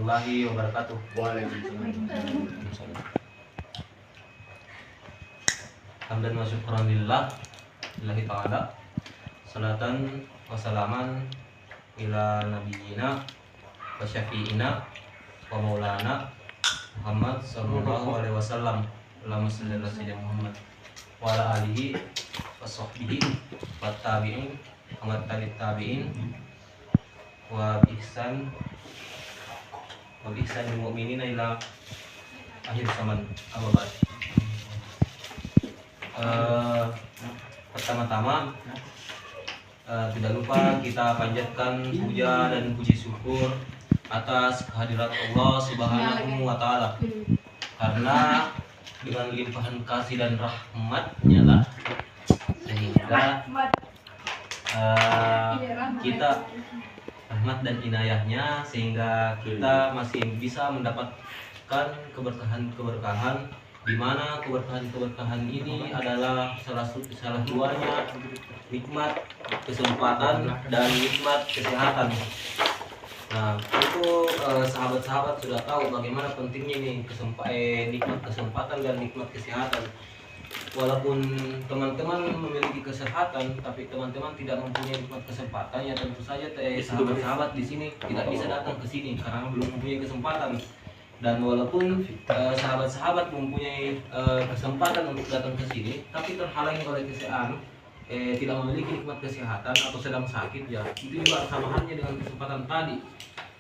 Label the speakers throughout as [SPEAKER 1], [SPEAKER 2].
[SPEAKER 1] warahmatullahi wabarakatuh.
[SPEAKER 2] Waalaikumsalam.
[SPEAKER 1] Hamdan wa syukran lillah lillahi ta'ala. Salatan wa salaman ila nabiyyina wa syafi'ina wa maulana Muhammad sallallahu alaihi wasallam. Allahumma shalli ala sayyidina Muhammad wa ala alihi wa sahbihi wa tabi'in wa tabi'in wa ihsan lil mu'minina ila akhir zaman. Amma ba'd. Pertama-tama tidak lupa kita panjatkan puja dan puji syukur atas kehadirat Allah Subhanahu wa Ta'ala, karena dengan limpahan kasih dan rahmat-Nya lah sehingga kita rahmat dan inayahnya sehingga kita masih bisa mendapatkan keberkahan, di mana keberkahan ini adalah salah duanya nikmat kesempatan dan nikmat kesehatan. Nah, itu sahabat-sahabat sudah tahu bagaimana pentingnya nih nikmat kesempatan dan nikmat kesehatan. Walaupun teman-teman memiliki kesehatan, tapi teman-teman tidak mempunyai nikmat kesempatan, ya tentu saja sahabat-sahabat di sini tidak bisa datang ke sini karena belum mempunyai kesempatan. Dan walaupun sahabat-sahabat mempunyai kesempatan untuk datang ke sini, tapi terhalangi oleh kesehatan, tidak memiliki nikmat kesehatan atau sedang sakit, ya itu juga sama halnya dengan kesempatan tadi.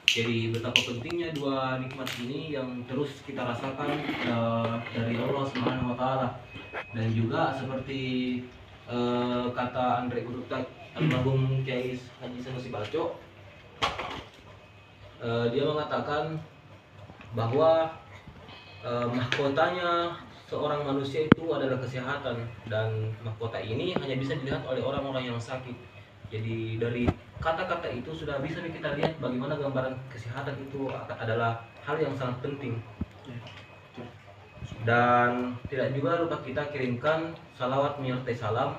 [SPEAKER 1] Jadi betapa pentingnya dua nikmat ini yang terus kita rasakan dari Allah Subhanahu wa Ta'ala. Dan juga seperti kata Andre Guru almarhum Kiai Haji Sanusi Baco, dia mengatakan bahwa mahkotanya seorang manusia itu adalah kesehatan, dan mahkota ini hanya bisa dilihat oleh orang-orang yang sakit. Jadi dari kata-kata itu sudah bisa kita lihat bagaimana gambaran kesehatan itu adalah hal yang sangat penting. Dan tidak juga lupa kita kirimkan salawat menyertai salam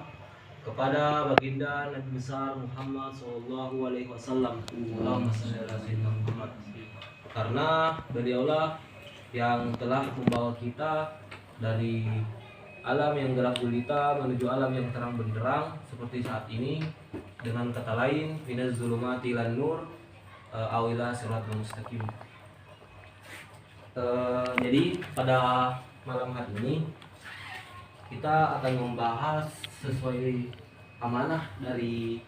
[SPEAKER 1] kepada baginda Nabi besar Muhammad sallallahu alaihi wasallam. Allahumma shalli ala sayyidina Muhammad. Karena beliaulah yang telah membawa kita dari alam yang gelap gulita menuju alam yang terang benderang seperti saat ini, dengan kata lain minaz zulumati ilan nur aw ila siratal mustaqim. Jadi pada malam hari ini kita akan membahas sesuai amanah dari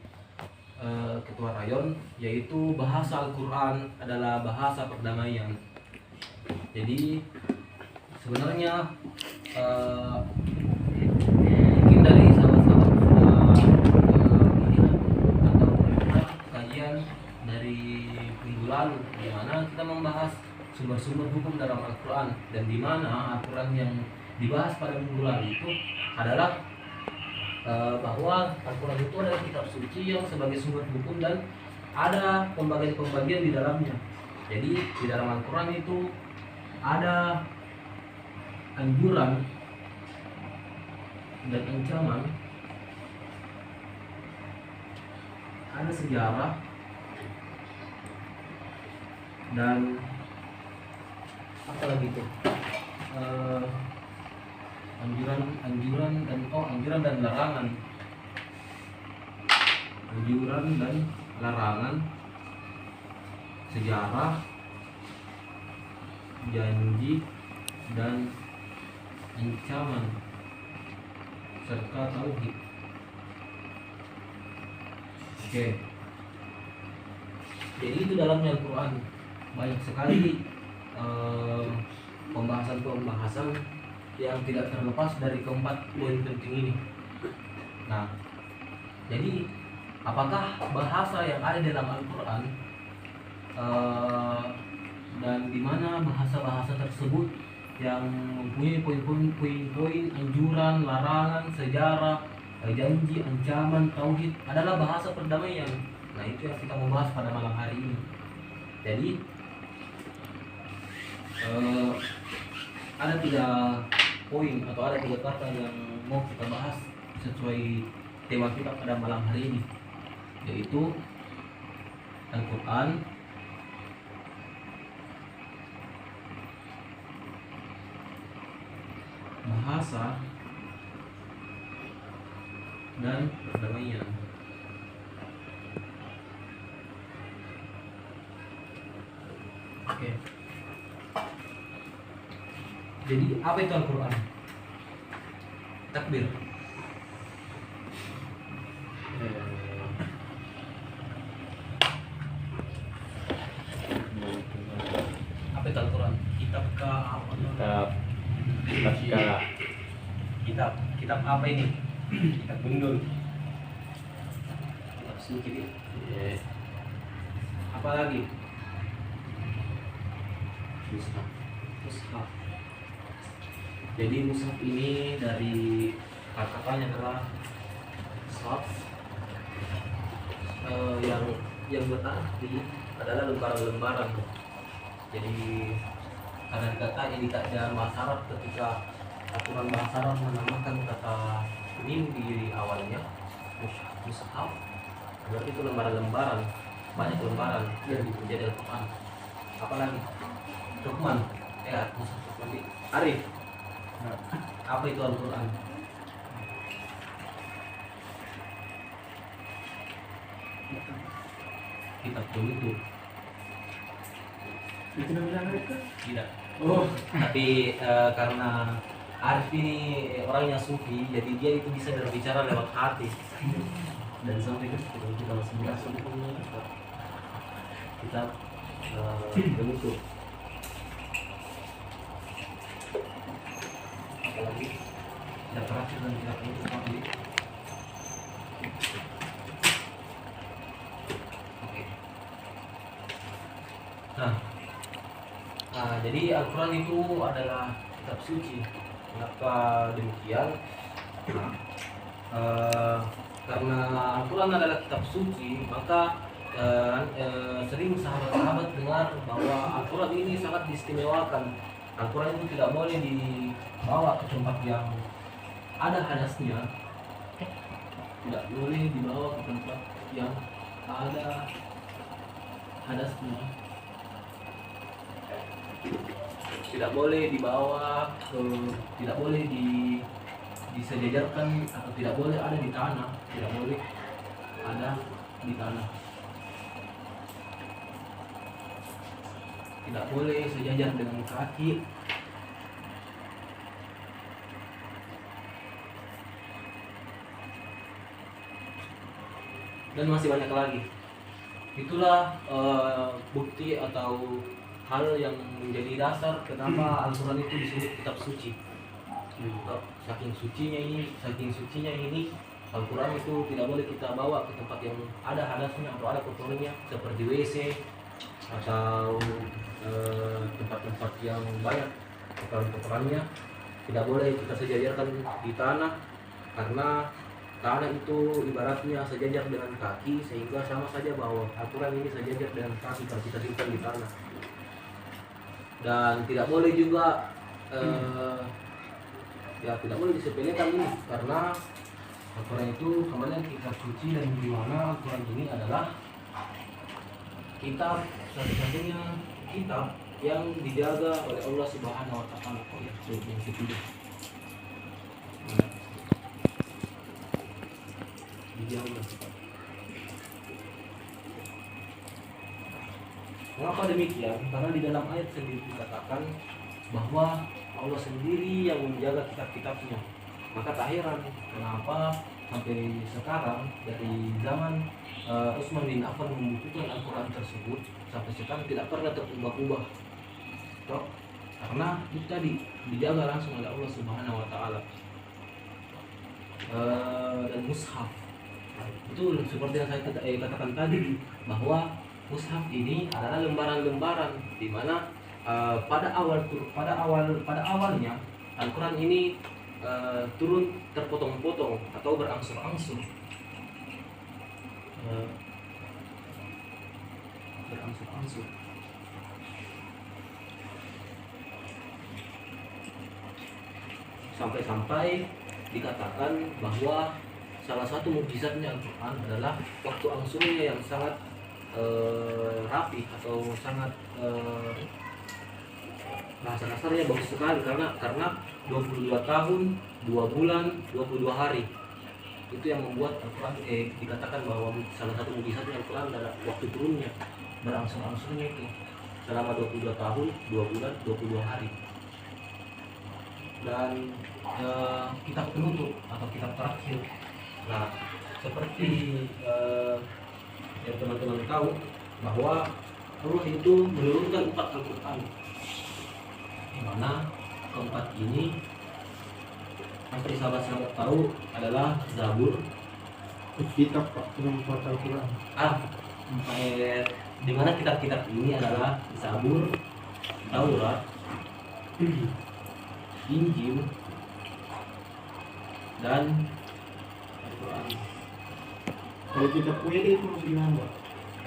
[SPEAKER 1] Ketua Rayon, yaitu bahasa Al-Quran adalah bahasa perdamaian. Jadi sebenarnya mungkin dari sahabat-sahabat sudah melihat atau melihat kajian dari minggu lalu, di mana kita membahas sumber-sumber hukum dalam Al-Quran, dan di mana Al-Quran yang dibahas pada minggu lalu itu adalah bahwa Al-Quran itu adalah kitab suci yang sebagai sumber hukum dan ada pembagian-pembagian di dalamnya. Jadi di dalam Al-Quran itu ada anjuran dan ancaman, ada sejarah, dan apa lagi itu anjuran dan larangan, sejarah, janji dan ancaman, serta tauhid. Oke. Jadi itu dalamnya Al-Quran banyak sekali pembahasan yang tidak terlepas dari keempat poin penting ini. Nah, jadi apakah bahasa yang ada dalam Al-Quran dan di mana bahasa-bahasa tersebut yang mempunyai poin-poin anjuran, larangan, sejarah, janji, ancaman, tauhid adalah bahasa perdamaian. Nah, itu yang kita membahas pada malam hari ini. Jadi ada 3 poin atau ada 3 kata yang mau kita bahas sesuai tema kita pada malam hari ini, yaitu Al-Quran, bahasa dan perdamaian. Oke. Jadi apa itu Al-Quran? Takbir. Apa itu Al-Quran? Kitab kah apa? Kitab apa ini? Kitab gundul. Kitab suci. Apa lagi? Mushaf. Jadi mushaf ini dari kata-katanya adalah mushaf, yang berarti adalah lembaran-lembaran. Jadi karena kata ini dalam bahasa Arab, ketika aturan bahasa Arab menambahkan kata mim di awalnya, mushaf, berarti itu lembaran-lembaran, banyak lembaran yang menjadi Al-Quran. Apalagi Lukman, Arif, apa itu Al-Quran? Kitab penutup.
[SPEAKER 2] Itu namanya mereka?
[SPEAKER 1] Tidak.
[SPEAKER 2] Oh,
[SPEAKER 1] Tapi karena Arif ini orangnya sufi, jadi dia itu bisa berbicara lewat hati. Dan sampai kita masih berasal kita penutup. Apalagi tidak terakhir dan tidak penutup lagi. Oke. Nah, jadi Al-Quran itu adalah kitab suci. Kenapa demikian? Karena Al-Quran adalah kitab suci, maka sering sahabat-sahabat dengar bahwa Al-Quran ini sangat diistimewakan. Al-Quran itu tidak boleh dibawa ke tempat yang ada hadasnya, tidak boleh dibawa ke tempat yang ada hadasnya, tidak boleh dibawa ke, tidak boleh disejajarkan, atau tidak boleh ada di tanah, tidak boleh ada di tanah, tidak boleh sejajar dengan kaki, dan masih banyak lagi. Itulah bukti atau hal yang menjadi dasar kenapa Al-Quran itu disebut kitab suci. Saking sucinya ini Al-Quran itu tidak boleh kita bawa ke tempat yang ada hadasnya atau ada kotornya, seperti WC atau tempat-tempat yang banyak kotoran-kotorannya. Tidak boleh kita sejajarkan di tanah, karena tanah itu ibaratnya sejajar dengan kaki, sehingga sama saja bahwa Al-Quran ini sejajar dengan kaki kalau kita simpan di tanah. Dan tidak boleh juga tidak boleh disepelekan ini, karena Al-Quran itu kembali kitab suci, dan di mana Al-Quran ini adalah kitab, satu-satunya kitab yang dijaga oleh Allah Subhanahu wa Ta'ala. Yang ketiga, dijaga. Mengapa demikian? Karena di dalam ayat sendiri dikatakan bahwa Allah sendiri yang menjaga kitab-kitabnya. Maka tak heran kenapa sampai sekarang, dari zaman Utsman bin Affan membukukan Al-Quran tersebut, sampai sekarang tidak pernah terubah-ubah. Karena itu tadi dijaga langsung oleh Allah Subhanahu wa Ta'ala. Dan mushaf itu seperti yang saya katakan tadi, bahwa mushaf ini adalah lembaran-lembaran, di mana pada awalnya Al-Quran ini turun terpotong-potong atau berangsur-angsur. Sampai-sampai dikatakan bahwa salah satu mukjizatnya Al-Quran adalah waktu angsurnya yang sangat rapi, atau sangat bahasa kasarnya bagus sekali karena 22 tahun 2 bulan 22 hari itu yang membuat Al-Quran dikatakan bahwa salah satu mukjizatnya Al-Quran adalah waktu turunnya berangsur-angsurnya itu selama 22 tahun 2 bulan 22 hari. Dan kitab penutup atau kitab terakhir, nah seperti yang teman-teman tahu bahwa Allah itu menurunkan 4 Al-Quran, di mana keempat ini pasti sahabat-sahabat tahu adalah Zabur,
[SPEAKER 3] kitab Pak empat Al-Quran.
[SPEAKER 1] Di mana kitab-kitab ini adalah Zabur, Taurat, Injil, dan Al-Quran.
[SPEAKER 3] Kalau kitab Weda itu gimana Pak?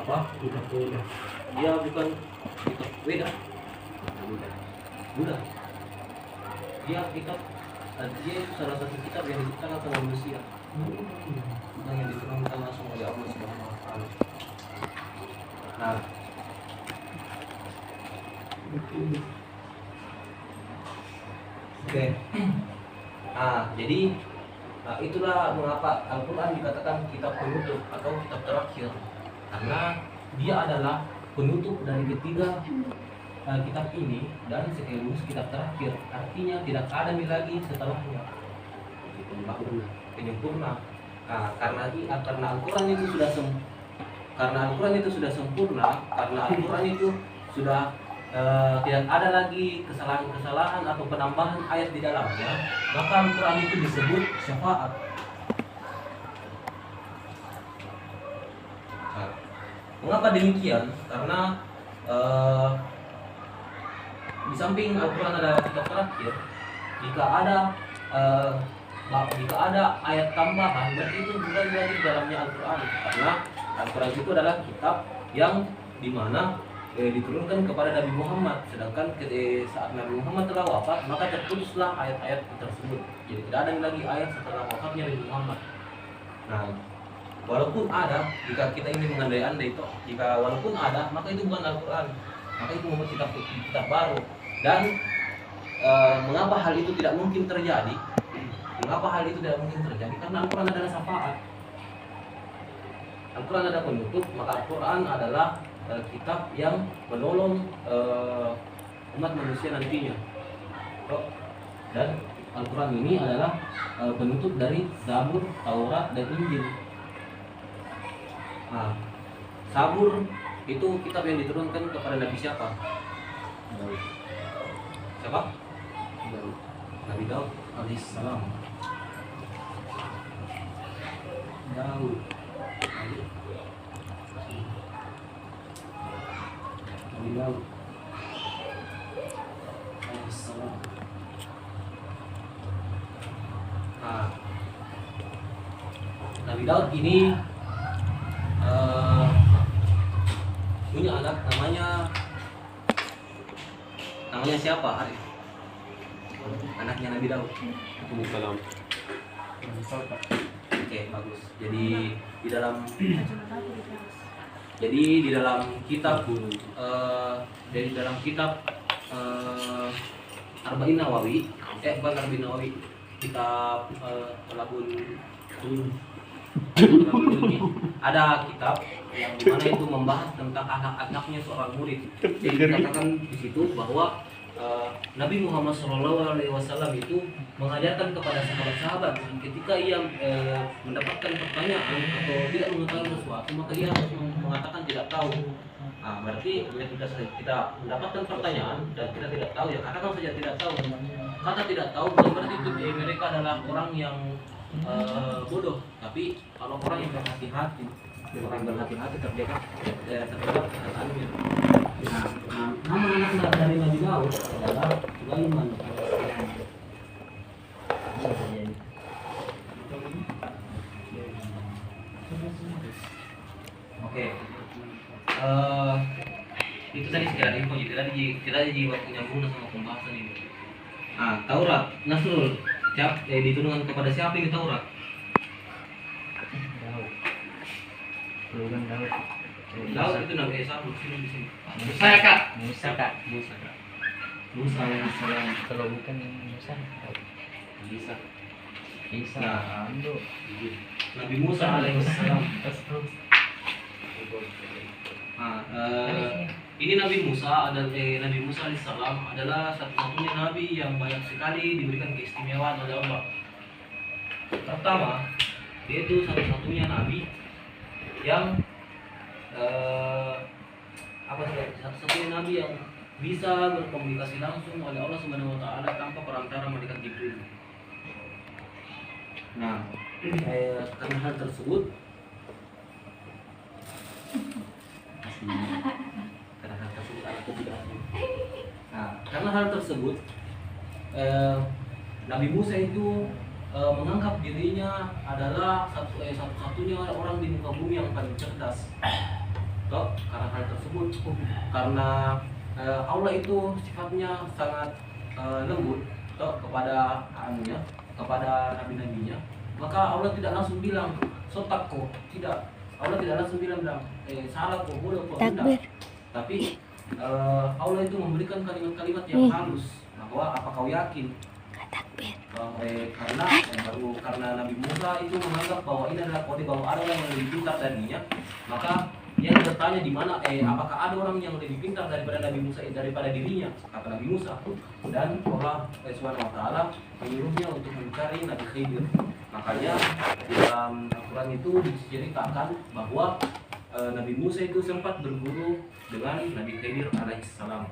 [SPEAKER 1] Apa?
[SPEAKER 3] Kitab Weda.
[SPEAKER 1] Dia bukan kitab Weda, Buddha. Dia itu salah satu kitab yang diciptakan sama manusia, bukan yang diturunkan langsung oleh Allah Subhanahu Wa Taala. Nah, oke. Nah, jadi itulah mengapa Al-Quran dikatakan kitab penutup atau kitab terakhir, karena dia adalah penutup dari ketiga kitab ini dan sekaligus kitab terakhir. Artinya tidak ada lagi setelahnya. Penyempurna. Nah, karena Al-Quran itu sudah sempurna, karena Al-Quran itu sudah tidak ada lagi kesalahan-kesalahan atau penambahan ayat di dalamnya, maka Al-Quran itu disebut syafaat. Nah, mengapa demikian? Karena di samping Al-Quran adalah kitab terakhir, jika ada ayat tambahan, berarti itu bukan lagi di dalamnya Al-Quran, karena Al-Quran itu adalah kitab yang dimana diturunkan kepada Nabi Muhammad, sedangkan saat Nabi Muhammad telah wafat, maka terputuslah ayat-ayat tersebut. Jadi tidak ada lagi ayat setelah wafatnya Nabi Muhammad. Nah, walaupun ada, jika kita ingin mengandai-andai itu, walaupun ada, maka itu bukan Al-Quran, maka itu membuat kitab baru. Dan mengapa hal itu tidak mungkin terjadi? Karena Al-Quran adalah syafaat. Al-Quran adalah penutup, maka Al-Quran adalah kitab yang menolong umat manusia nantinya. Dan Al-Quran ini adalah penutup dari Zabur, Taurat, dan Injil. Nah, Zabur itu kitab yang diturunkan kepada Nabi siapa? Siapa? Nabi Daud alaihissalam. Daud. Nabi Daud alaihissalam. Nah, Nabi Daud ini punya anak namanya siapa, Arif? Anaknya Nabi Daud.
[SPEAKER 2] Salam.
[SPEAKER 1] Oke, bagus. Jadi di dalam kitab Arba'in Nawawi, kitab Talabul ini ada kitab yang dimana itu membahas tentang anak-anaknya seorang murid. Jadi dikatakan di situ bahwa Nabi Muhammad SAW itu mengajarkan kepada sahabat-sahabat ketika ia mendapatkan pertanyaan atau tidak mengetahui sesuatu, maka ia harus mengatakan tidak tahu. Nah, berarti ketika kita mendapatkan pertanyaan dan kita tidak tahu, ya katakan saja tidak tahu. Kata tidak tahu bukan berarti itu mereka adalah orang yang bodoh, tapi kalau orang yang berhati-hati terdekat terhadap perkataannya. Nah, nama anak dari Nabi Daud adalah Sulaiman. Oke. Itu tadi sekedar info, kita tadi waktu nyambung sama pembahasan ini. Nah, Taurat, Nasrul, diturunkan kepada siapa ini Taurat? Daud itu Nabi Isa di sini. Musa kak. Musa alaihissalam.
[SPEAKER 2] Kalau bukan yang Musa,
[SPEAKER 1] Bisa.
[SPEAKER 2] Isa.
[SPEAKER 1] Nah.
[SPEAKER 2] Ando.
[SPEAKER 1] Nabi Musa alaihissalam.
[SPEAKER 2] Terus.
[SPEAKER 1] Nah, ini Nabi Musa Nabi Musa alaihissalam adalah satu-satunya nabi yang banyak sekali diberikan keistimewaan oleh Allah. Pertama, dia itu satu-satunya nabi yang satu-satunya nabi yang bisa berkomunikasi langsung oleh Allah Subhanahu wa taala tanpa perantara malaikat Jibril. Nah, karena hal tersebut karena hal tersebut Nabi Musa itu menganggap dirinya adalah satu-satunya orang di muka bumi yang paling cerdas. Toh, karena hal tersebut, karena Allah itu sifatnya sangat lembut toh kepada kepada nabi-nabinya, maka Allah tidak langsung bilang sotak kok, tidak. Allah tidak langsung bilang salah kok, bodoh kok, tidak. Tapi Allah itu memberikan kalimat-kalimat yang halus bahwa apa kau yakin? Karena Nabi Musa itu menganggap bahwa ini adalah kode bahwa ada orang yang lebih pintar darinya, maka dia bertanya di mana apakah ada orang yang lebih pintar daripada Nabi Musa daripada dirinya, kata Nabi Musa. Dan Allah Subhanahu wa taala menyuruhnya untuk mencari Nabi Khidir. Makanya di dalam Al-Qur'an itu diceritakan bahwa Nabi Musa itu sempat berguru dengan Nabi Khidir alaihissalam.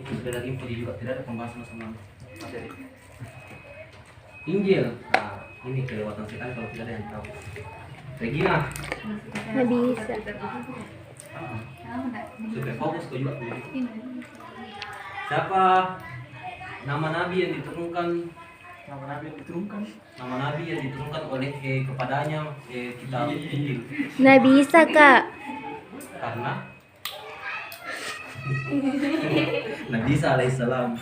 [SPEAKER 1] Itu sudah ada info juga, tidak ada pembahasan sama materi. Injil. Nah, ini kelewatan setan kalau tidak ada yang tahu. Regina.
[SPEAKER 4] Nggak bisa.
[SPEAKER 1] Supaya fokus kau juga. Siapa nama nabi yang diturunkan?
[SPEAKER 3] Nama Nabi yang diturunkan.
[SPEAKER 1] Nama nabi yang diturunkan oleh kepadanya kitab Injil.
[SPEAKER 4] Nggak bisa, Kak.
[SPEAKER 1] Karena Nabi Isa alaihissalam.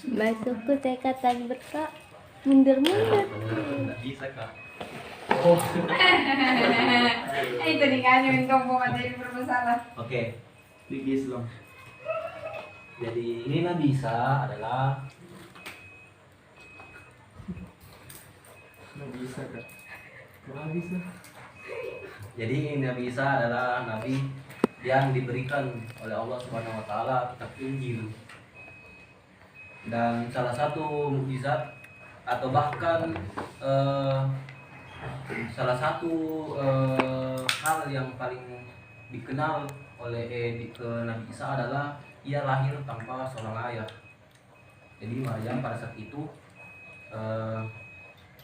[SPEAKER 4] Masukku TK takbir, Kak. Mundur-mundur.
[SPEAKER 1] Nggak bisa kak.
[SPEAKER 5] Itu nih kan yang kamu materi bermasalah.
[SPEAKER 1] Oke.
[SPEAKER 3] Ligi Islam.
[SPEAKER 1] Jadi ini Nabi Isa adalah
[SPEAKER 3] Nggak bisa kan? Nggak bisa.
[SPEAKER 1] Jadi Nabi Isa adalah nabi yang diberikan oleh Allah Subhanahu wa taala kitab Injil. Dan salah satu mukjizat atau bahkan salah satu hal yang paling dikenal oleh Nabi Isa adalah ia lahir tanpa seorang ayah. Jadi Maryam pada saat itu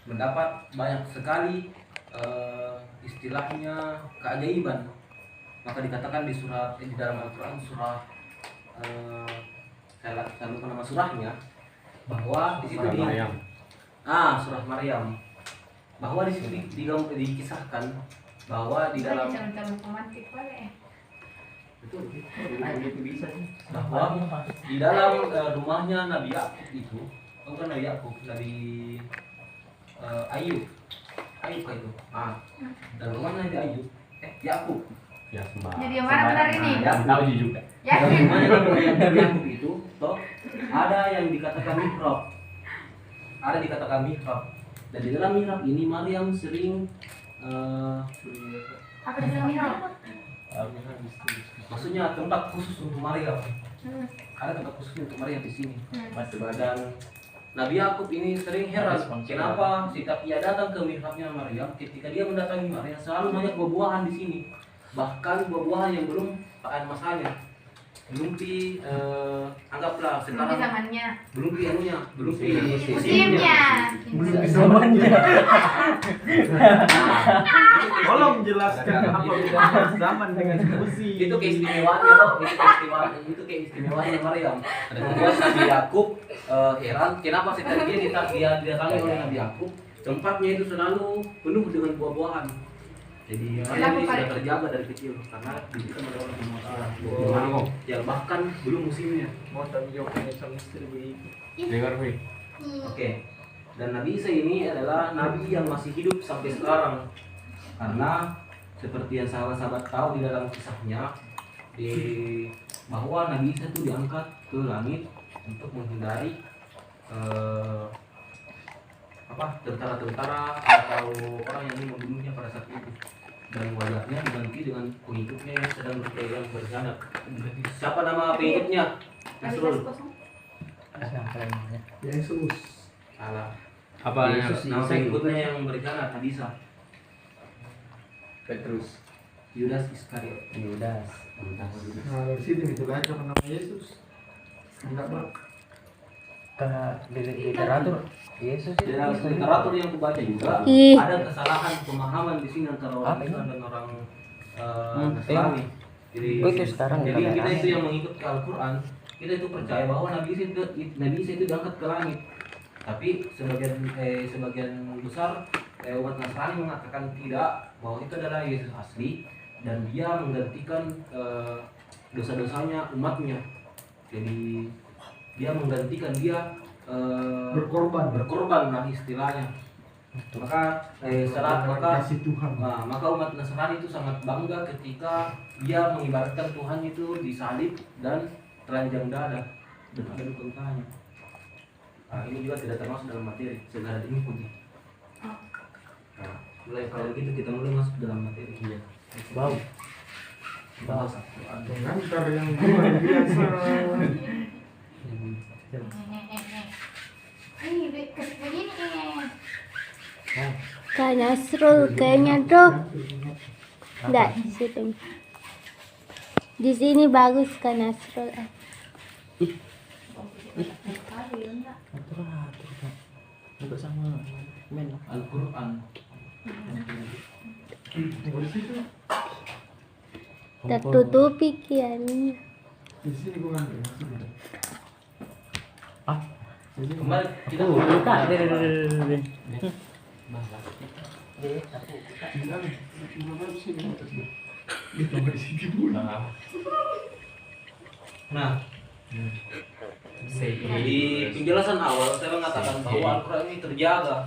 [SPEAKER 1] mendapat banyak sekali istilahnya keajaiban. Maka dikatakan di dalam Al-Quran surah saya lupa nama surahnya, bahwa di situ surah Maryam, bahwa di situ dikisahkan bahwa di dalam bahwa di dalam rumahnya Nabi Yakub itu, bukan Nabi Yakub, Nabi Ayub itu, dan rumahnya Nabi Ayub, Yakub.
[SPEAKER 2] Ya,
[SPEAKER 5] Jadi yang mana benar ini?
[SPEAKER 2] Ya, tahu juga.
[SPEAKER 5] Yakin?
[SPEAKER 1] Dalam rumahnya Nabi Yakub itu, toh ada yang dikatakan mihrab, dan di dalam mihrab ini Maryam sering
[SPEAKER 5] Apa di dalam mihrab?
[SPEAKER 1] maksudnya tempat khusus untuk Maryam. Ada tempat khusus untuk Maryam di sini. Dan Nabi Yakub ini sering heran kenapa setiap ia datang ke mihrabnya Maryam, ketika dia mendatangi Maryam selalu banyak buah-buahan di sini, bahkan buah-buahan yang belum pakai masanya, belum anggaplah sekarang
[SPEAKER 5] zamannya.
[SPEAKER 1] belum anunya, belum
[SPEAKER 5] Musimnya.
[SPEAKER 3] Belum di zamannya. Tolong jelaskan apa bedanya zaman dengan musim.
[SPEAKER 1] Itu keistimewaannya loh, itu keistimewaannya Maryam. Dan membuat Nabi Yakub heran kenapa setiap dia didatangi oleh Nabi Yakub, tempatnya itu selalu penuh dengan buah-buahan. Jadi Maryam ini sudah terjaga dari kecil karena diberikan oleh Allah Subhanahu wa taala. Yang bahkan belum musimnya.
[SPEAKER 3] Mau tanggung jawabnya sama istri begitu.
[SPEAKER 2] Dengar, Wi.
[SPEAKER 1] Oke. Dan Nabi Isa ini adalah nabi yang masih hidup sampai sekarang. Karena seperti yang sahabat-sahabat tahu di dalam kisahnya di bahwa Nabi Isa itu diangkat ke langit untuk menghindari tentara-tentara atau orang yang ingin membunuhnya pada saat itu, dan wajahnya diganti dengan pengikutnya yang sedang berkhianat. Siapa nama pengikutnya? Nasrul.
[SPEAKER 2] Siapa namanya?
[SPEAKER 3] Yesus.
[SPEAKER 1] Salah.
[SPEAKER 2] Apa
[SPEAKER 1] Yesus, nama pengikutnya yang berkhianat Nabi Isa?
[SPEAKER 3] Petrus.
[SPEAKER 1] Yudas Iskariot.
[SPEAKER 2] Yudas.
[SPEAKER 3] Nah, dari sini itu baca nama Yesus. Enggak, Bang.
[SPEAKER 2] Karena di literatur Yesus itu
[SPEAKER 1] Dalam literatur yang kubaca juga
[SPEAKER 4] Ih.
[SPEAKER 1] ada kesalahan pemahaman di sini antara orang
[SPEAKER 2] Apa
[SPEAKER 1] Islam dan orang
[SPEAKER 2] Nasrani.
[SPEAKER 1] Jadi,
[SPEAKER 2] Oh, itu sekarang
[SPEAKER 1] jadi
[SPEAKER 2] ya,
[SPEAKER 1] kita
[SPEAKER 2] kan?
[SPEAKER 1] itu yang mengikut ke Al-Quran, kita itu percaya bahwa Nabi Isa itu diangkat ke langit. Tapi sebagian besar umat Nasrani mengatakan tidak, bahwa itu adalah Yesus asli dan dia menggantikan dosa-dosanya umatnya. Jadi dia menggantikan berkorban lah istilahnya. Maka
[SPEAKER 3] kasih Tuhan.
[SPEAKER 1] maka umat Nasrani itu sangat bangga ketika dia mengibaratkan Tuhan itu disalib dan telanjang dada dan ada luka lukanya. Nah, ini juga tidak termasuk dalam materi segala ini putih. Nah, mulai kalau begitu kita mulai masuk dalam materi. Iya.
[SPEAKER 2] Bau.
[SPEAKER 1] Bahasa
[SPEAKER 3] Dengan cara yang luar biasa.
[SPEAKER 5] Kasih begini.
[SPEAKER 4] Kak Nasrul kayaknya tuh. Enggak, di situ. Di sini bagus Kak Nasrul.
[SPEAKER 2] Juga sama men.
[SPEAKER 1] Al-Quran.
[SPEAKER 4] Tertutupi kiannya.
[SPEAKER 3] Di sini gua ngambil.
[SPEAKER 2] Ah,
[SPEAKER 1] Kembali kita
[SPEAKER 2] buka.
[SPEAKER 1] Nah, di penjelasan awal saya mengatakan bahwa Al-Quran ini terjaga.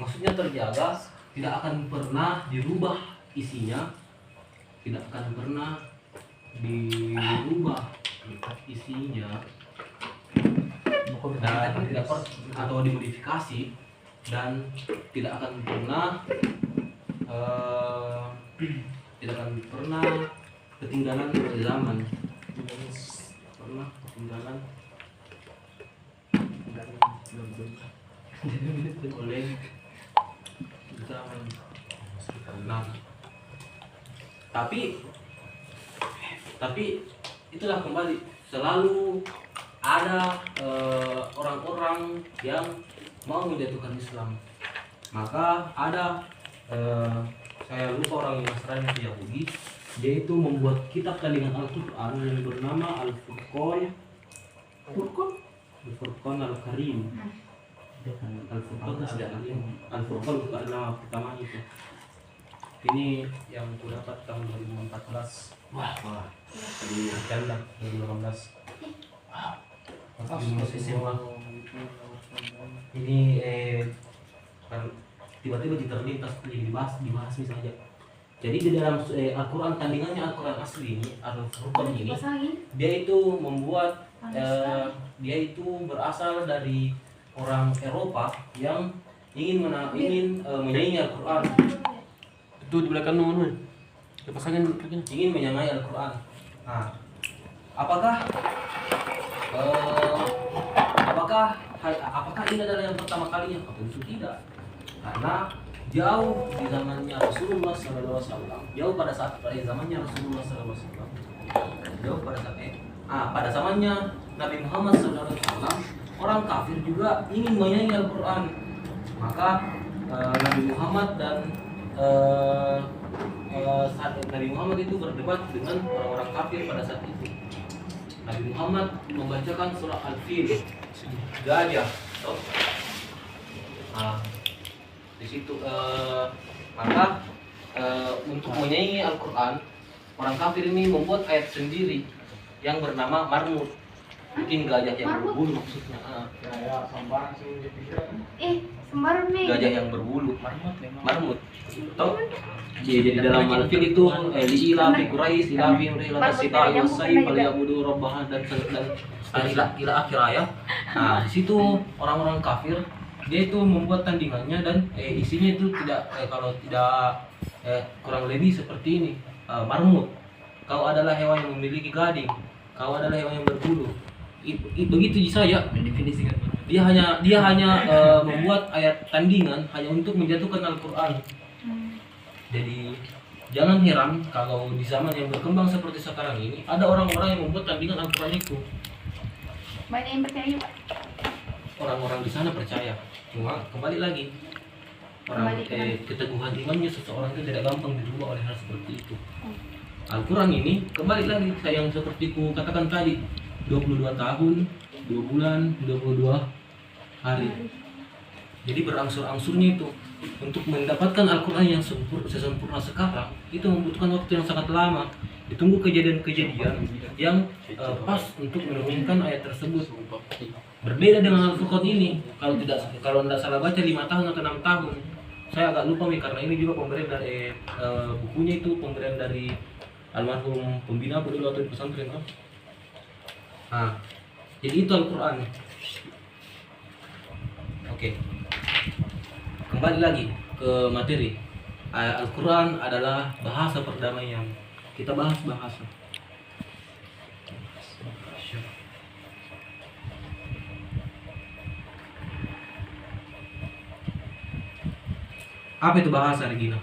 [SPEAKER 1] Maksudnya terjaga, tidak akan pernah dirubah isinya, tidak akan pernah dirubah isinya, dan tidak atau dimodifikasi, dan tidak akan pernah ketinggalan oleh zaman. Pernah ketinggalan oleh zaman. Nah, tapi itulah kembali selalu ada orang-orang yang mau menjatuhkan Islam. Maka ada saya lupa orang Nasrani atau Yahudi, dia itu membuat kitab kandungan Al-Quran yang bernama Al-Furqan Al-Karim. Al-Furqan Al-Karim. Al-Furqan bukan nama pertama itu. Ini yang aku dapat tahun 2014. Wah. Di Janda 2018. Waktu SMA. Ini kan tiba-tiba terlintas jadi dibahas misalnya. Jadi di dalam Al-Quran tandingannya Al-Quran asli ini Al-Furqan ini, dia itu membuat dia itu berasal dari orang Eropa yang ingin menyaingi Al-Quran. Itu di belakang nomor pasangin ingin menyamai Al-Quran. Nah, apakah ini adalah yang pertama kalinya? Tentu tidak, karena jauh di zamannya Rasulullah SAW, jauh pada zamannya Rasulullah SAW, pada zamannya Nabi Muhammad SAW, orang kafir juga ingin menyaingi Al-Quran. Maka Nabi Muhammad dan Nabi Muhammad itu berdebat dengan orang-orang kafir pada saat itu. Nabi Muhammad membacakan surah Al-Fil, gajah. Di situ maka untuk menyaingi Al-Quran, orang kafir ini membuat ayat sendiri yang bernama Marmut. Mungkin gajah yang berbulu maksudnya.
[SPEAKER 5] Sembarang nih.
[SPEAKER 1] Gajah yang berbulu. Marmut. Tahu? Jadi dalam Al-Fil itu liila fi Quraisy ila fi ila sita yusai falyabudu rabbaha dan ila akhir ayat. Nah, di situ orang-orang kafir dia itu membuat tandingannya dan isinya itu tidak kalau tidak kurang lebih seperti ini. Marmut. Kau adalah hewan yang memiliki gading. Kau adalah hewan yang berbulu. Begitu saya mendefinisikan. Dia hanya membuat ayat tandingan hanya untuk menjatuhkan Al-Qur'an. Jadi jangan heran kalau di zaman yang berkembang seperti sekarang ini ada orang-orang yang membuat tandingan Al-Qur'an itu.
[SPEAKER 5] Banyak yang percaya, Pak.
[SPEAKER 1] Orang-orang di sana percaya. Cuma kembali lagi orang keteguhan imannya seseorang itu tidak gampang dirubah oleh hal seperti itu. Al-Quran ini kembali lagi yang seperti ku katakan tadi 22 tahun 2 bulan 22 hari. Jadi berangsur-angsurnya itu untuk mendapatkan Al-Quran yang sesempurna sekarang itu membutuhkan waktu yang sangat lama. Ditunggu kejadian-kejadian yang pas untuk menurunkan ayat tersebut. Berbeda dengan Al-Furqan ini, kalau tidak salah baca 5 tahun atau 6 tahun. Saya agak lupa nih karena ini juga pemberian dari bukunya itu pemberian dari almarhum pembina dulu atau di pesantren kan. Nah, jadi itu Al-Quran. Oke. Kembali lagi ke materi. Al-Quran adalah bahasa perdamaian. Kita bahas bahasa. Apa itu bahasa, Regina?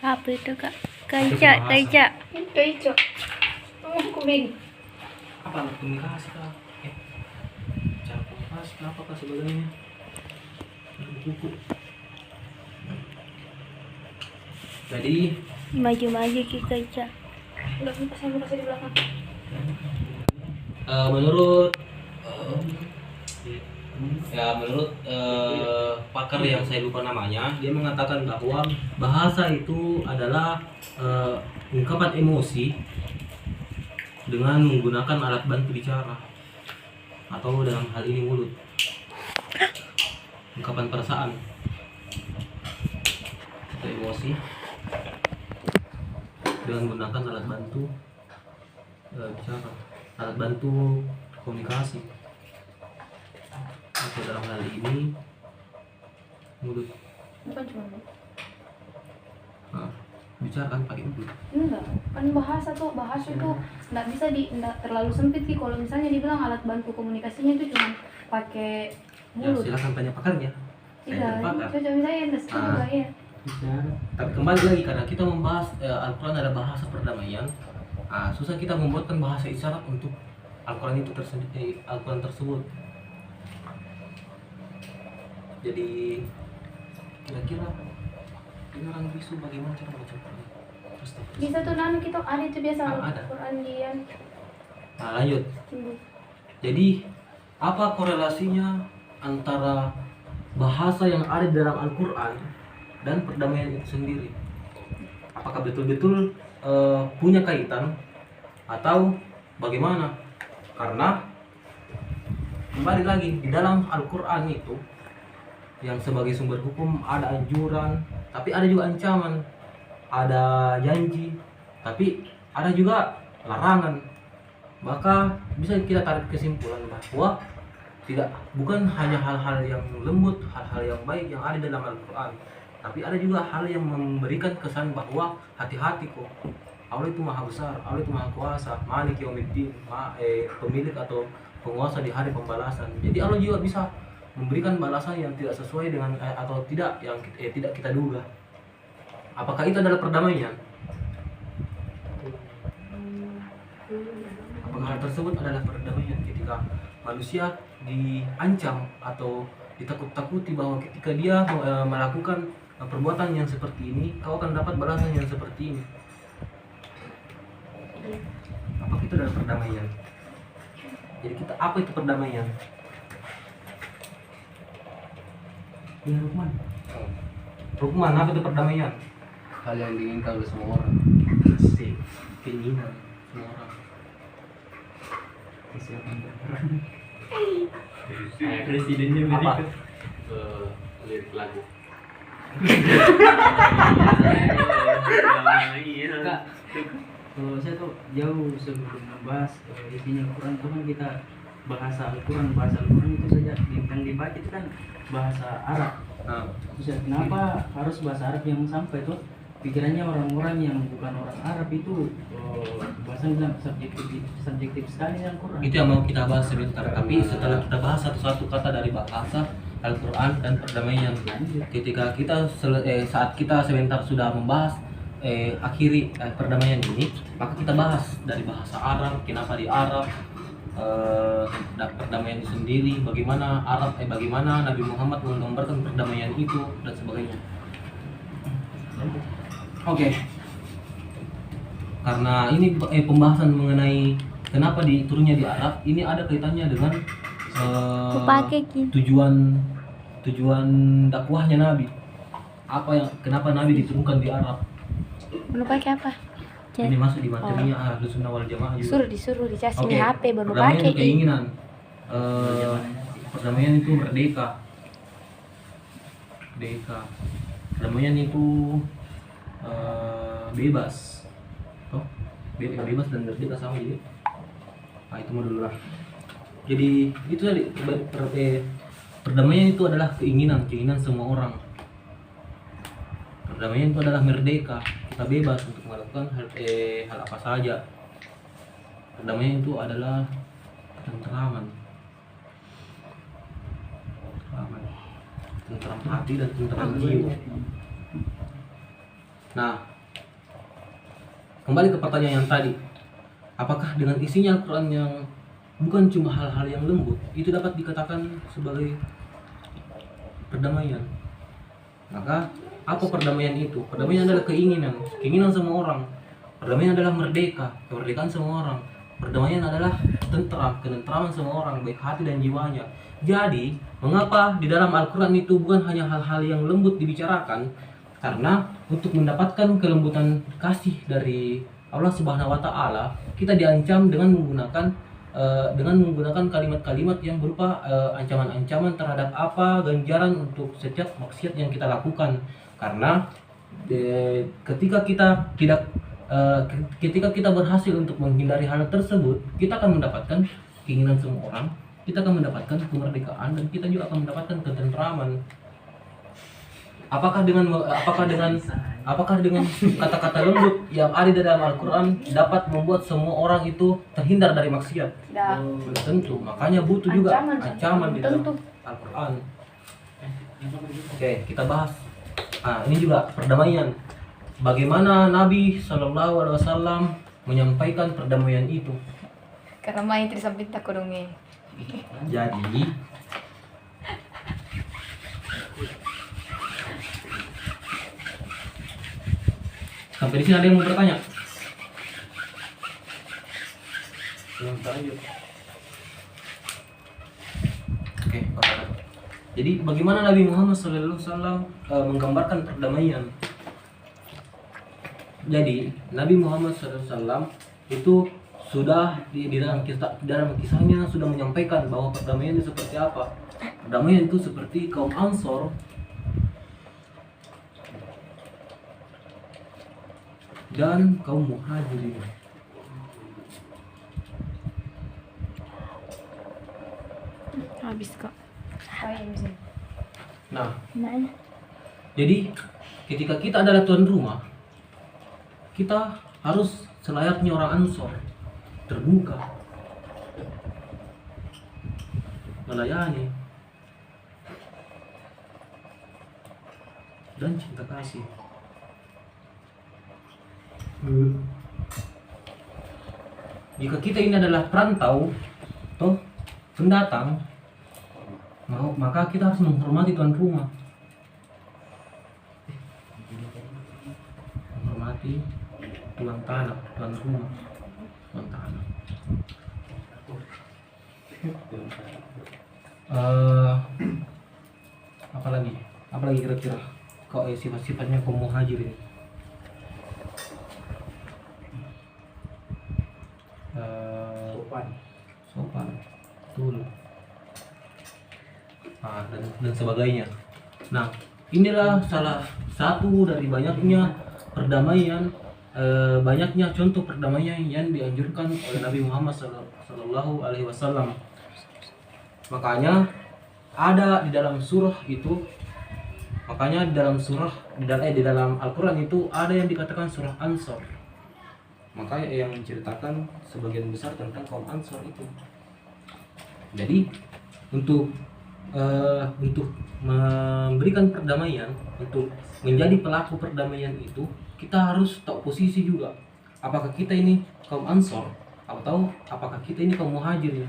[SPEAKER 4] Apa itu kak? Kaca.
[SPEAKER 5] Itu. Kuning.
[SPEAKER 1] Apa anak komunikasi kah? Cara komunikasi kah? Apakah sebagainya? Buku. Jadi
[SPEAKER 4] Maju-maju ke kaca.
[SPEAKER 5] Udah pasang di belakang.
[SPEAKER 1] menurut pakar yang saya lupa namanya, dia mengatakan bahwa bahasa itu adalah ungkapan emosi dengan menggunakan alat bantu bicara atau dalam hal ini mulut. Ungkapan perasaan atau emosi dengan menggunakan alat bantu bicara, alat bantu komunikasi atau dalam hal ini mulut.
[SPEAKER 5] Bukan cuma
[SPEAKER 1] Bicara kan pakai mulut.
[SPEAKER 5] enggak, kan bahasa itu nggak bisa nggak terlalu sempit sih. Kalau misalnya dibilang alat bantu komunikasinya itu cuma pakai
[SPEAKER 1] Ya,
[SPEAKER 5] mulut.
[SPEAKER 1] silakan tanya pakarnya.
[SPEAKER 5] Iya,
[SPEAKER 1] pakar.
[SPEAKER 5] cocok misalnya yang juga ya.
[SPEAKER 1] Tapi kembali lagi karena kita membahas Al-Quran adalah bahasa perdamaian. Susah kita membuatkan bahasa isyarat untuk Al-Quran itu Al-Quran tersebut. Jadi kira-kira ini orang bisu bagaimana cara baca Quran?
[SPEAKER 5] Bisa tuh kita ada itu biasa
[SPEAKER 1] ada.
[SPEAKER 5] Quran dia.
[SPEAKER 1] Lanjut. Jadi apa korelasinya antara bahasa yang ada di dalam Al-Quran dan perdamaian itu sendiri? Apakah betul-betul punya kaitan atau bagaimana? Karena kembali lagi di dalam Al-Quran itu yang sebagai sumber hukum ada anjuran, tapi ada juga ancaman, ada janji, tapi ada juga larangan. Maka bisa kita tarik kesimpulan bahwa bukan hanya hal-hal yang lembut, hal-hal yang baik yang ada dalam Al-Quran, tapi ada juga hal yang memberikan kesan bahwa hati-hati kok, Allah itu maha besar, Allah itu maha kuasa, Malik Yaumiddin, pemilik atau penguasa di hari pembalasan. Jadi Allah juga bisa memberikan balasan yang tidak sesuai dengan atau tidak yang tidak kita duga. Apakah itu adalah perdamaian? Apakah hal tersebut adalah perdamaian ketika manusia diancam atau ditakut-takuti bahwa ketika dia melakukan perbuatan yang seperti ini, kau akan dapat balasan yang seperti ini? Apakah itu adalah perdamaian? Jadi apa itu perdamaian? Ya, Rukman, apa itu perdamaian?
[SPEAKER 2] Hal yang diinginkan oleh semua orang.
[SPEAKER 1] Keinginan semua orang.
[SPEAKER 3] Presidennya
[SPEAKER 1] apa?
[SPEAKER 3] berikut.
[SPEAKER 1] Lirik lagu.
[SPEAKER 2] Kak, kalau saya tuh jauh sebelum membahas isinya Al-Quran itu kan kita bahasa Al-Quran itu saja yang dibaca itu kan bahasa Arab.
[SPEAKER 1] Nah,
[SPEAKER 2] Terus ya, kenapa harus bahasa Arab yang sampai tuh pikirannya orang-orang yang bukan orang Arab itu bahasa bilang subjektif sekali nih Al-Quran.
[SPEAKER 1] itu yang mau kita bahas sebentar. Tapi setelah kita bahas satu-satu kata dari bahasa Al-Quran dan perdamaian, ketika kita saat kita sebentar sudah membahas akhiri perdamaian ini, maka kita bahas dari bahasa Arab, kenapa di Arab, dan perdamaian itu sendiri, bagaimana bagaimana Nabi Muhammad menggambarkan perdamaian itu dan sebagainya. Oke. Karena ini pembahasan mengenai kenapa diturunnya di Arab, ini ada kaitannya dengan
[SPEAKER 4] Kupakai
[SPEAKER 1] tujuan dakwahnya Nabi. Kenapa Nabi diturunkan di Arab?
[SPEAKER 4] Baru pakai apa?
[SPEAKER 1] Ini masuk di materinya Ahlus Sunnah wal Jamaah juga.
[SPEAKER 4] Disuruh dicas
[SPEAKER 1] Oke,
[SPEAKER 4] ini HP baru
[SPEAKER 1] perdamaian
[SPEAKER 4] pakai.
[SPEAKER 1] itu keinginan. Perdamaian itu merdeka. Perdamaian itu bebas. Toh? Bebas dan merdeka sama jadi. Nah, itu mau dulu lah. Jadi itu tadi perdamaian itu adalah keinginan semua orang. Perdamaian itu adalah merdeka, kita bebas untuk melakukan hal apa saja. Perdamaian itu adalah tenteraman, tentram hati dan tentram jiwa. Nah, kembali ke pertanyaan yang tadi, apakah dengan isinya Al-Quran yang bukan cuma hal-hal yang lembut itu dapat dikatakan sebagai perdamaian? Maka apa perdamaian itu? Perdamaian adalah keinginan semua orang. Perdamaian adalah merdeka, kemerdekaan semua orang. Perdamaian adalah ketentraman semua orang, baik hati dan jiwanya. Jadi, mengapa di dalam Al-Quran itu bukan hanya hal-hal yang lembut dibicarakan? Karena untuk mendapatkan kelembutan kasih dari Allah Subhanahu wa Ta'ala, kita diancam dengan menggunakan kalimat-kalimat yang berupa ancaman-ancaman terhadap ganjaran untuk setiap maksiat yang kita lakukan. Karena ketika kita berhasil untuk menghindari hal tersebut, kita akan mendapatkan keinginan semua orang, kita akan mendapatkan kemerdekaan, dan kita juga akan mendapatkan ketentraman. Apakah dengan kata-kata lembut yang ada di dalam Al-Quran dapat membuat semua orang itu terhindar dari maksiat?
[SPEAKER 5] Dah.
[SPEAKER 1] Belum tentu. Makanya butuh juga ancaman di dalam
[SPEAKER 5] Tentu.
[SPEAKER 1] Al-Quran. Oke, kita bahas. Ini juga perdamaian. Bagaimana Nabi SAW menyampaikan perdamaian itu?
[SPEAKER 5] Karena main trisampit tak kurungnya.
[SPEAKER 1] Jadi sampai di sini ada yang mau bertanya? Oke, katakan. Jadi bagaimana Nabi Muhammad SAW menggambarkan perdamaian? Jadi Nabi Muhammad SAW itu sudah di dalam kisahnya sudah menyampaikan bahwa perdamaian itu seperti apa. Perdamaian itu seperti kaum Ansor dan kaum Muhajirin.
[SPEAKER 4] Habis kok.
[SPEAKER 1] Nah,
[SPEAKER 4] Mana?
[SPEAKER 1] jadi ketika kita adalah tuan rumah, kita harus selayaknya orang Ansor, terbuka, melayani, dan cinta kasih. Jika kita ini adalah perantau atau pendatang, maka kita harus menghormati tuan rumah, menghormati tuan tanah, tuan rumah, tuan tanah. Apalagi kira-kira kok sifat-sifatnya kaum Muhajirin?
[SPEAKER 2] Sopan.
[SPEAKER 1] Sopan, betul. dan sebagainya. Nah, inilah salah satu dari banyaknya perdamaian, banyaknya contoh perdamaian yang dianjurkan oleh Nabi Muhammad Sallallahu Alaihi Wasallam. Makanya ada di dalam surah itu, makanya di dalam Al-Quran itu ada yang dikatakan surah Ansor. Makanya yang menceritakan sebagian besar tentang kaum Ansor itu. Jadi untuk memberikan perdamaian, untuk menjadi pelaku perdamaian itu, kita harus tahu posisi juga. Apakah kita ini kaum Ansor atau apakah kita ini kaum Muhajirin?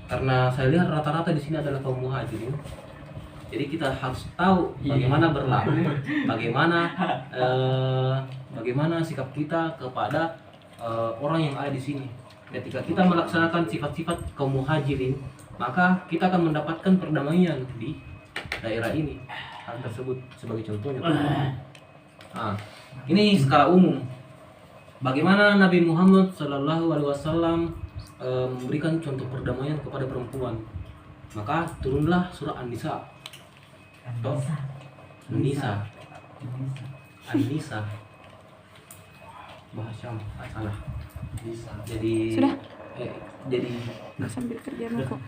[SPEAKER 1] Karena saya lihat rata-rata di sini adalah kaum Muhajirin. Jadi kita harus tahu bagaimana berlaku, bagaimana sikap kita kepada orang yang ada di sini. Ketika kita melaksanakan sifat-sifat kaum Muhajirin, maka kita akan mendapatkan perdamaian di daerah ini. Hal tersebut sebagai contohnya. Nah, ini skala umum. Bagaimana Nabi Muhammad Sallallahu Alaihi Wasallam memberikan contoh perdamaian kepada perempuan. Maka turunlah surah An-Nisa. An-Nisa. Bahasa salah. Jadi
[SPEAKER 5] Sudah.
[SPEAKER 1] Jadi
[SPEAKER 5] Nggak sambil kerja kok.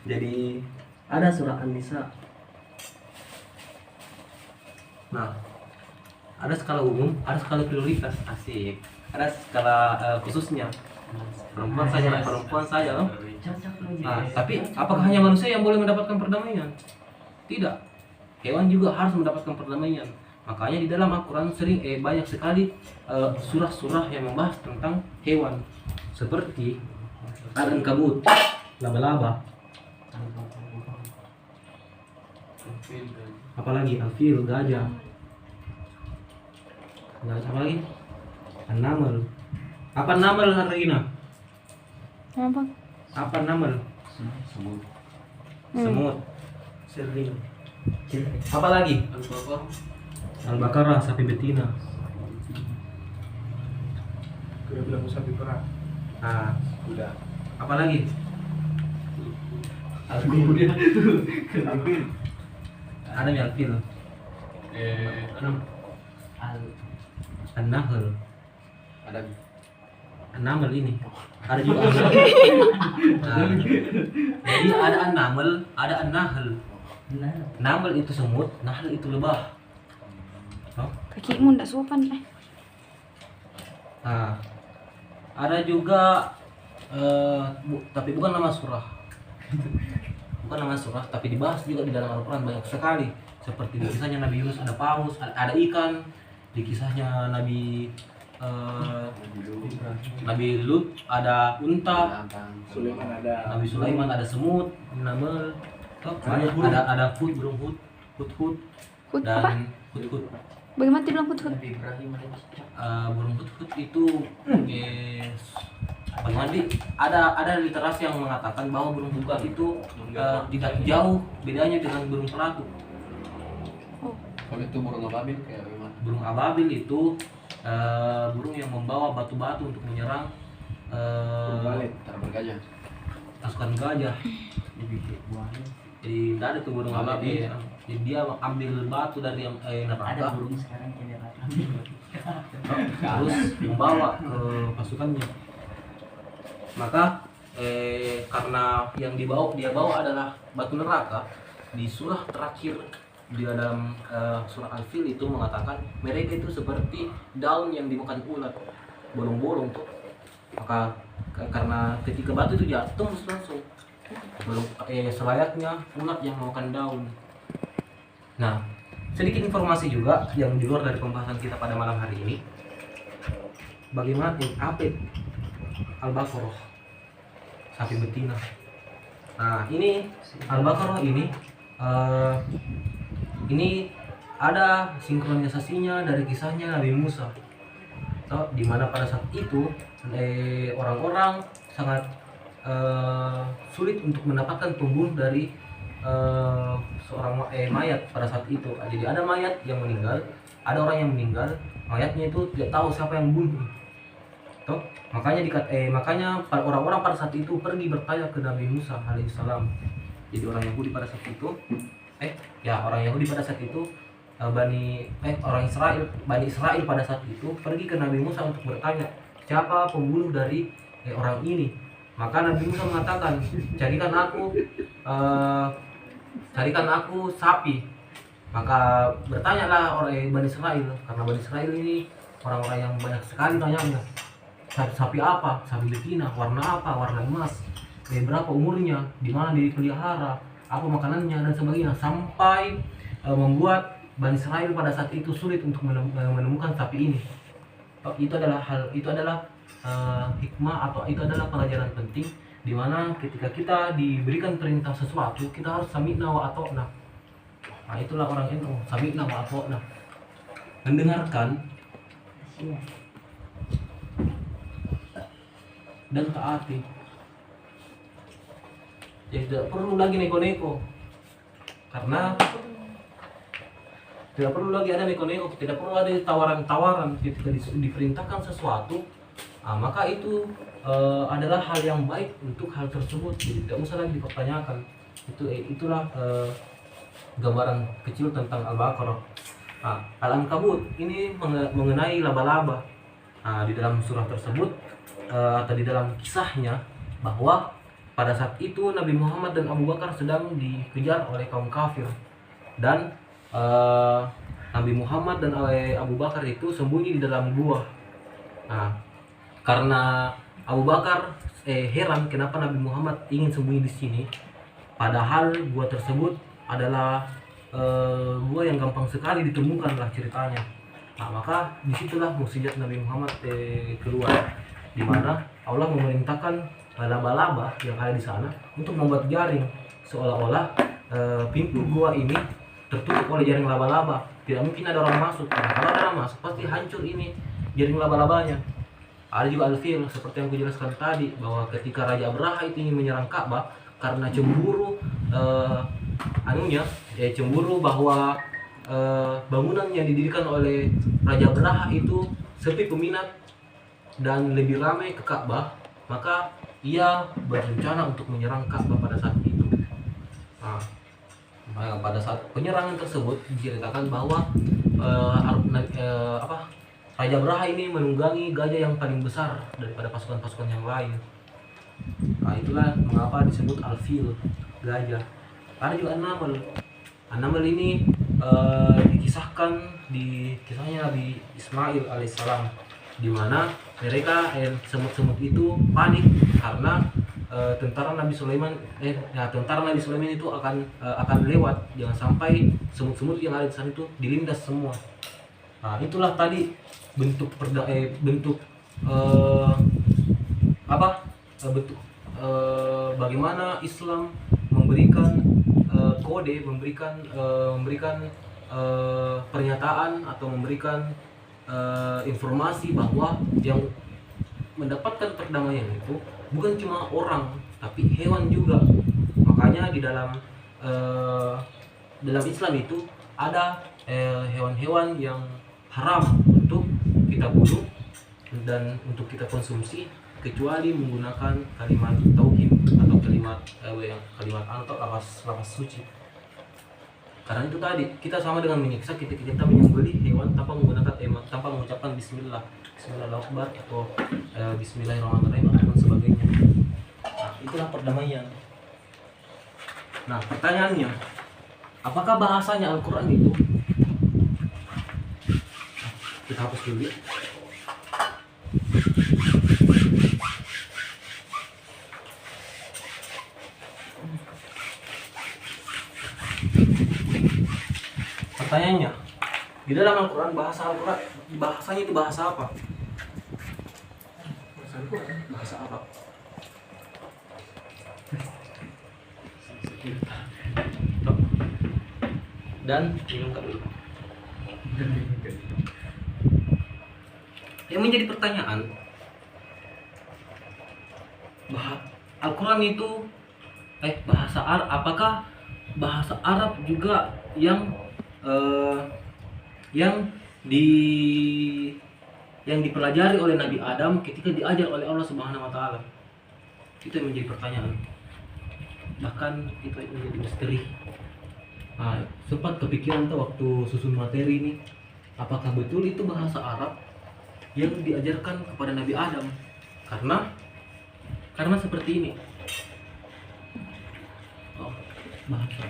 [SPEAKER 1] jadi ada surah An-Nisa. Nah, ada skala umum, ada skala prioritas, asik. Ada skala khususnya. Perempuan saja loh. Nah, tapi apakah hanya manusia yang boleh mendapatkan perdamaian? Tidak. Hewan juga harus mendapatkan perdamaian. Makanya di dalam Al-Quran banyak sekali surah-surah yang membahas tentang hewan. Seperti Al-Ankabut, laba-laba. Apalagi Al-Fil, gajah. Apa lagi? An-Naml. Apa Naml, Harina?
[SPEAKER 4] Apa?
[SPEAKER 1] Apa Naml? Semut. Sering. Apa lagi? Al-Baqarah, sapi betina.
[SPEAKER 3] Udah bilang sapi perah.
[SPEAKER 1] Nah,
[SPEAKER 3] Udah.
[SPEAKER 1] apa lagi?
[SPEAKER 3] Alfil.
[SPEAKER 1] Ada nih Al-Fil. An-Nahl.
[SPEAKER 3] Ada.
[SPEAKER 1] An-Naml ini. Ada juga An-Nahl. Nah, jadi ada An-Naml, ada An-Nahl. Naml itu semut, Nahl itu lebah.
[SPEAKER 5] Kakimu ndak sopan
[SPEAKER 1] Nah, ada juga tapi bukan nama surah. Bukan nama surah, tapi dibahas juga di dalam Al-Quran banyak sekali. Seperti di kisahnya Nabi Yunus ada paus, ada ikan. Di kisahnya Nabi Lut ada unta.
[SPEAKER 3] Sulaiman ada.
[SPEAKER 1] Nabi Sulaiman ada semut, namel. Banyak ada burung hut
[SPEAKER 5] Hut apa?
[SPEAKER 1] dan hut.
[SPEAKER 5] Bagaimana dibilang hut-hut?
[SPEAKER 1] Burung hut itu bagaimana ada literasi yang mengatakan bahwa burung hut itu tidak jauh bedanya dengan burung pelatu.
[SPEAKER 3] Kalau itu burung ababil kayak gimana?
[SPEAKER 1] Burung ababil itu burung yang membawa batu-batu untuk menyerang
[SPEAKER 3] bergajah.
[SPEAKER 1] pasukan gajah. Jadi tidak ada tuh burung ababil. Jadi dia ambil batu dari neraka.
[SPEAKER 2] burung sekarang generasi.
[SPEAKER 1] Terus membawa ke pasukannya. Maka karena yang dia bawa adalah batu neraka, di surah terakhir di dalam surah Al-Fil itu mengatakan mereka itu seperti daun yang dimakan ulat, bolong-bolong tuh. Maka karena ketika batu itu jatuh langsung selayaknya ulat yang memakan daun. Nah, sedikit informasi juga yang di luar dari pembahasan kita pada malam hari ini. Bagaimana Al-Baqarah, sapi betina. Nah, ini Al-Baqarah ini ada sinkronisasinya dari kisahnya Nabi Musa. Di mana pada saat itu orang-orang sangat sulit untuk mendapatkan pembunuh dari seorang mayat pada saat itu. Jadi ada mayat yang meninggal, ada orang yang meninggal, mayatnya itu tidak tahu siapa yang bunuh. Toh, makanya orang-orang pada saat itu pergi bertanya ke Nabi Musa alaihissalam. Jadi orang Yahudi pada saat itu orang Yahudi pada saat itu Bani Israel pada saat itu pergi ke Nabi Musa untuk bertanya siapa pembunuh dari orang ini. Maka Nabi Musa mengatakan, carikan aku sapi. Maka bertanyalah orang Bani Israel, karena Bani Israel ini orang-orang yang banyak sekali tanyanya. Sapi apa? Sapi betina, warna apa? Warna emas. Berapa umurnya? Di mana dipelihara? Apa makanannya dan sebagainya, sampai membuat Bani Israel pada saat itu sulit untuk menemukan sapi ini. Itu adalah hikmah atau itu adalah pelajaran penting di mana ketika kita diberikan perintah sesuatu kita harus sami'na wa ata'na. Nah, itulah orang itu sami'na wa ata'na, mendengarkan dan taati. Ya tidak perlu lagi neko-neko, karena tidak perlu lagi ada neko-neko, tidak perlu ada tawaran-tawaran. Ketika diperintahkan sesuatu, maka itu adalah hal yang baik untuk hal tersebut. Jadi tidak usah lagi dipertanyakan. Itulah gambaran kecil tentang Al-Baqarah. Al-Ankabut ini mengenai laba-laba. Di dalam surah tersebut atau di dalam kisahnya bahwa pada saat itu Nabi Muhammad dan Abu Bakar sedang dikejar oleh kaum kafir, dan Nabi Muhammad dan Abu Bakar itu sembunyi di dalam gua. Karena Abu Bakar heran kenapa Nabi Muhammad ingin sembunyi di sini, padahal gua tersebut adalah gua yang gampang sekali ditemukan lah ceritanya. Maka disitulah mukjizat Nabi Muhammad keluar, di mana Allah memerintahkan laba-laba yang ada di sana untuk membuat jaring, seolah-olah pintu gua ini tertutup oleh jaring laba-laba. Tidak mungkin ada orang masuk. Kalau ada orang masuk pasti hancur ini jaring laba-labanya. Ada juga al-fil seperti yang kujelaskan tadi, bahwa ketika Raja Abraha itu ingin menyerang Ka'bah karena cemburu cemburu bahwa bangunan yang didirikan oleh Raja Abraha itu sepi peminat dan lebih ramai ke Ka'bah, maka ia berencana untuk menyerang Ka'bah pada saat itu. Pada saat penyerangan tersebut diceritakan bahwa Raja Abraha ini menunggangi gajah yang paling besar daripada pasukan-pasukan yang lain. Itulah mengapa disebut al-fil, gajah. Ada juga an-naml. An-naml ini dikisahkan di kisahnya Nabi Ismail alaihissalam, di mana mereka semut-semut itu panik karena tentara Nabi Sulaiman itu akan lewat. Jangan sampai semut-semut yang ada di sana itu dilindas semua. Itulah tadi bentuk bagaimana Islam memberikan kode, memberikan pernyataan atau memberikan informasi bahwa yang mendapatkan perdamaian itu bukan cuma orang tapi hewan juga. Makanya di dalam Islam itu ada hewan-hewan yang haram untuk kita bunuh dan untuk kita konsumsi, kecuali menggunakan kalimat tauhid atau kalimat atau lafaz suci. Karena itu tadi kita sama dengan menyiksa ketika kita menyembelih hewan tanpa mengucapkan bismillah, bismillahirrahmanirrahim atau bismillahirrahmanirrahim dan sebagainya. Itulah perdamaian. Pertanyaannya, apakah bahasanya Al-Quran itu? Kita hapus dulu ya. Pertanyaannya, di dalam Al-Quran bahasanya itu bahasa apa? Bahasa apa? Dan minumkan dulu. Yang menjadi pertanyaan, Al-Quran itu bahasa Arab, apakah bahasa Arab juga yang yang dipelajari oleh Nabi Adam ketika diajar oleh Allah Subhanahu wa taala? Itu yang menjadi pertanyaan. Bahkan itu yang menjadi misteri. Nah, sempat kepikiran tuh waktu susun materi ini, apakah betul itu bahasa Arab yang diajarkan kepada Nabi Adam? Karena seperti ini. Oh, bahasa.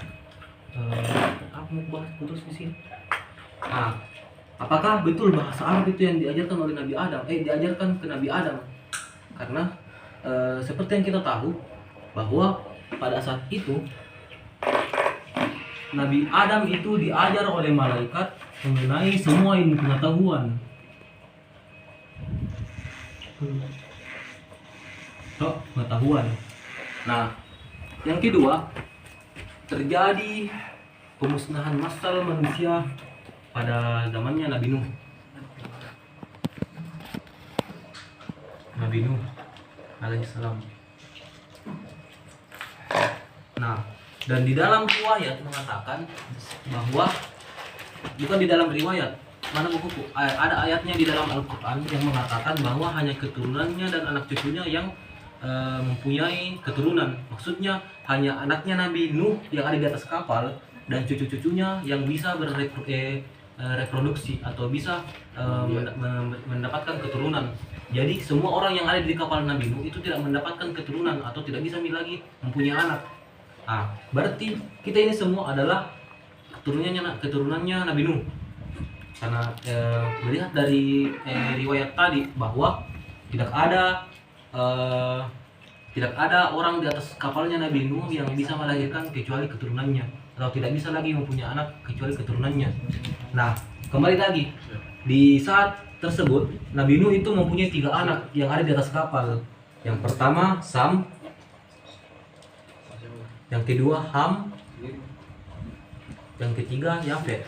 [SPEAKER 1] Aku mau bahas putus di sini. Nah, apakah betul bahasa Arab itu yang diajarkan oleh Nabi Adam? Diajarkan ke Nabi Adam? Karena seperti yang kita tahu bahwa pada saat itu Nabi Adam itu diajar oleh malaikat mengenai semua ilmu pengetahuan. Pengetahuan. Nah, yang kedua, terjadi pemusnahan massal manusia pada zamannya Nabi Nuh. Nabi Nuh alaihissalam. Nah, dan di dalam riwayat mengatakan bahwa, bukan di dalam riwayat, mana bukuku, ada ayatnya di dalam Al-Quran yang mengatakan bahwa hanya keturunannya dan anak cucunya yang mempunyai keturunan. Maksudnya hanya anaknya Nabi Nuh yang ada di atas kapal dan cucu-cucunya yang bisa reproduksi atau bisa mendapatkan keturunan. Jadi semua orang yang ada di kapal Nabi Nuh itu tidak mendapatkan keturunan atau tidak bisa lagi mempunyai anak. Nah, berarti kita ini semua adalah keturunannya Nabi Nuh. Karena melihat dari riwayat tadi bahwa tidak ada orang di atas kapalnya Nabi Nuh yang bisa melahirkan kecuali keturunannya, atau tidak bisa lagi mempunyai anak kecuali keturunannya. Nah, kembali lagi di saat tersebut Nabi Nuh itu mempunyai 3 anak yang ada di atas kapal. Yang pertama Sam, yang kedua Ham, yang ketiga Yafet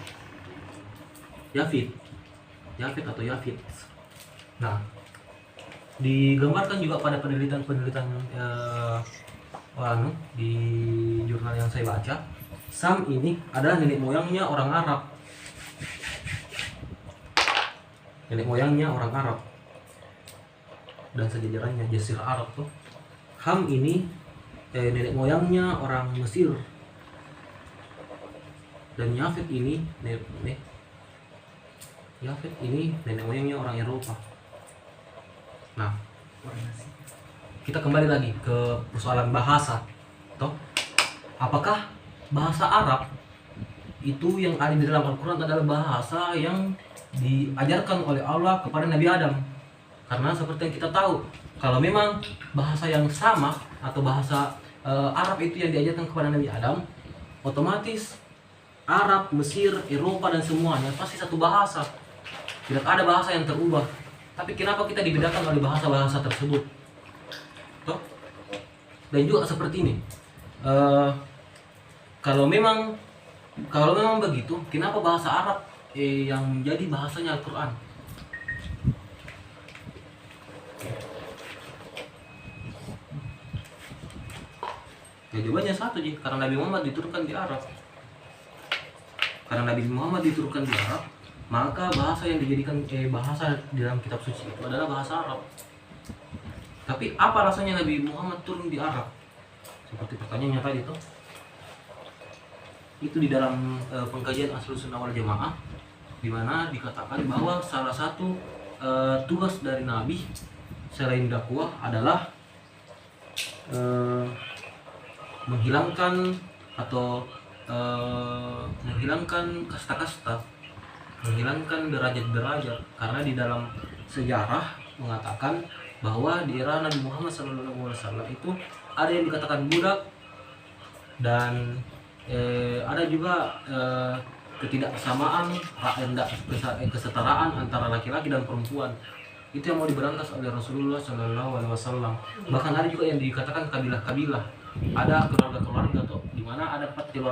[SPEAKER 1] atau Yafit. Nah, digambarkan juga pada penelitian di jurnal yang saya baca, Sam ini adalah nenek moyangnya orang Arab. Nenek moyangnya orang Arab dan sejajarannya Jazirah Arab tuh. Ham ini nenek moyangnya orang Mesir. Dan Yafet ini nenek moyangnya orang Eropa. Nah, kita kembali lagi ke persoalan bahasa. Toh, apakah bahasa Arab itu yang ada di dalam Al-Quran adalah bahasa yang diajarkan oleh Allah kepada Nabi Adam? Karena seperti yang kita tahu, kalau memang bahasa yang sama atau bahasa Arab itu yang diajarkan kepada Nabi Adam, otomatis Arab, Mesir, Eropa dan semuanya pasti satu bahasa. Tidak ada bahasa yang terubah. Tapi kenapa kita dibedakan oleh bahasa-bahasa tersebut? Toh? Dan juga seperti ini. Kalau memang begitu, kenapa bahasa Arab yang menjadi bahasanya Al-Quran? Ya, jawabannya satu, karena Nabi Muhammad diturunkan di Arab. Karena Nabi Muhammad diturunkan di Arab, maka bahasa yang dijadikan bahasa di dalam kitab suci itu adalah bahasa Arab. Tapi apa rasanya Nabi Muhammad turun di Arab? Seperti pertanyaannya tadi tuh. Itu di dalam pengkajian Ahlussunnah wal Jamaah, di mana dikatakan bahwa salah satu tugas dari Nabi selain dakwah adalah menghilangkan kasta-kasta, menghilangkan derajat-derajat. Karena di dalam sejarah mengatakan bahwa di era Nabi Muhammad SAW itu ada yang dikatakan budak dan ada juga ketidaksamaan, kesetaraan antara laki-laki dan perempuan. Itu yang mau diberantas oleh Rasulullah SAW. Bahkan ada juga yang dikatakan kabilah-kabilah. Ada keluarga-keluarga tuh, di mana ada 4 keluarga